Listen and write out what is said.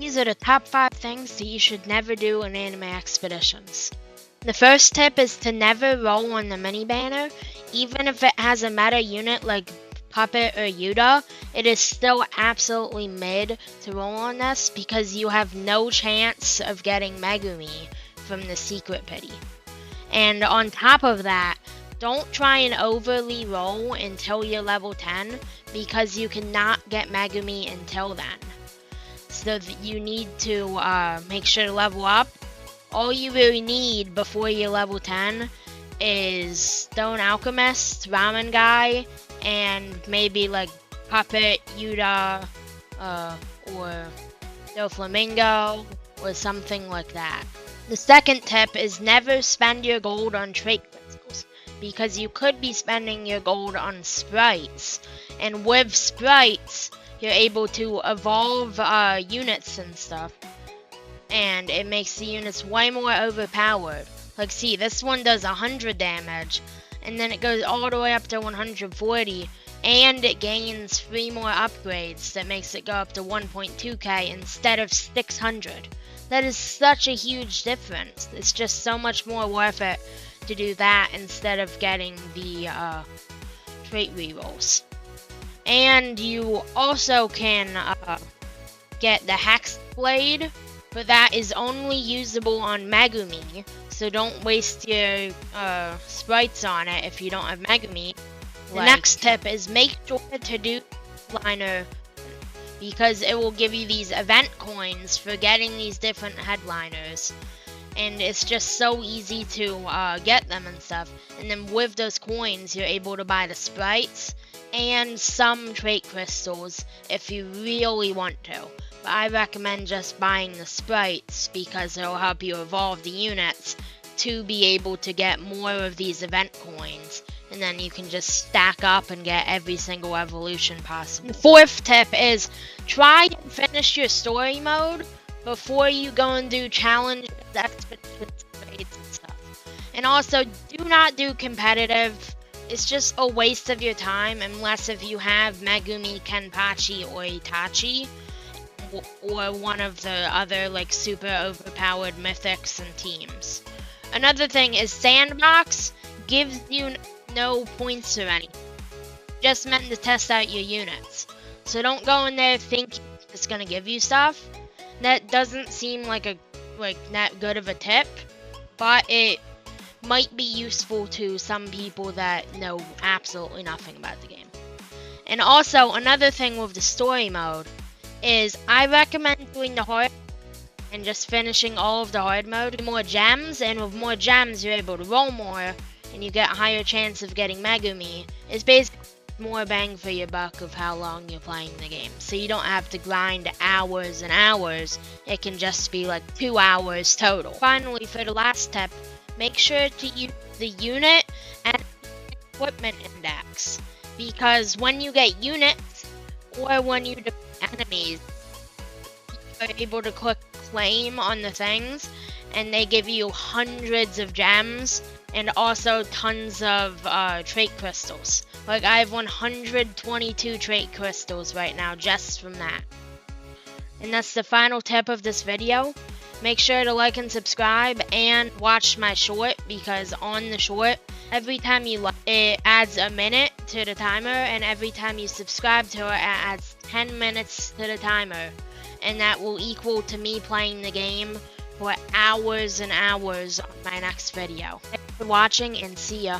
These are the top 5 things that you should never do in anime expeditions. The first tip is to never roll on the mini banner. Even if it has a meta unit like Puppet or Yuta, it is still absolutely mid to roll on this because you have no chance of getting Megumi from the secret pity. And on top of that, don't try and overly roll until you're level 10 because you cannot get Megumi until then. So that you need to make sure to level up. All you really need before you're level 10 is Stone Alchemist, Ramen Guy, and maybe like Puppet, Yuta, or Doflamingo, or something like that. The second tip is never spend your gold on trait crystals, because you could be spending your gold on sprites, and with sprites, you're able to evolve units and stuff, and it makes the units way more overpowered. Like, see, this one does 100 damage, and then it goes all the way up to 140, and it gains 3 more upgrades that makes it go up to 1.2k instead of 600. That is such a huge difference. It's just so much more worth it to do that instead of getting the trait rerolls. And you also can get the Hex Blade, but that is only usable on Megumi, so don't waste your sprites on it if you don't have Megumi. The next tip is make sure to do headliner, because it will give you these event coins for getting these different headliners. And it's just so easy to get them and stuff. And then with those coins, you're able to buy the sprites and some trait crystals if you really want to. But I recommend just buying the sprites because it'll help you evolve the units to be able to get more of these event coins. And then you can just stack up and get every single evolution possible. The fourth tip is try and finish your story mode before you go and do challenges, expeditions, raids, and stuff. And also, do not do competitive. It's just a waste of your time unless if you have Megumi, Kenpachi, or Itachi, or one of the other like super overpowered mythics and teams. Another thing is Sandbox gives you no points or anything. Just meant to test out your units. So don't go in there thinking it's gonna give you stuff. That doesn't seem like that good of a tip, but it might be useful to some people that know absolutely nothing about the game. And also another thing with the story mode is I recommend doing the hard and just finishing all of the hard mode. More gems, and with more gems you're able to roll more and you get a higher chance of getting Megumi. It's basically more bang for your buck of how long you're playing the game. So you don't have to grind hours and hours. It can just be like 2 hours total. Finally, for the last tip, make sure to use the unit and equipment index. Because when you get units, or when you defeat enemies, you're able to click claim on the things, and they give you hundreds of gems and also tons of trait crystals. Like I have 122 trait crystals right now just from that. And that's the final tip of this video. Make sure to like and subscribe and watch my short, because on the short, every time you like it adds a minute to the timer, and every time you subscribe to it, it adds 10 minutes to the timer. And that will equal to me playing the game for hours and hours on my next video. Thanks for watching, and see ya.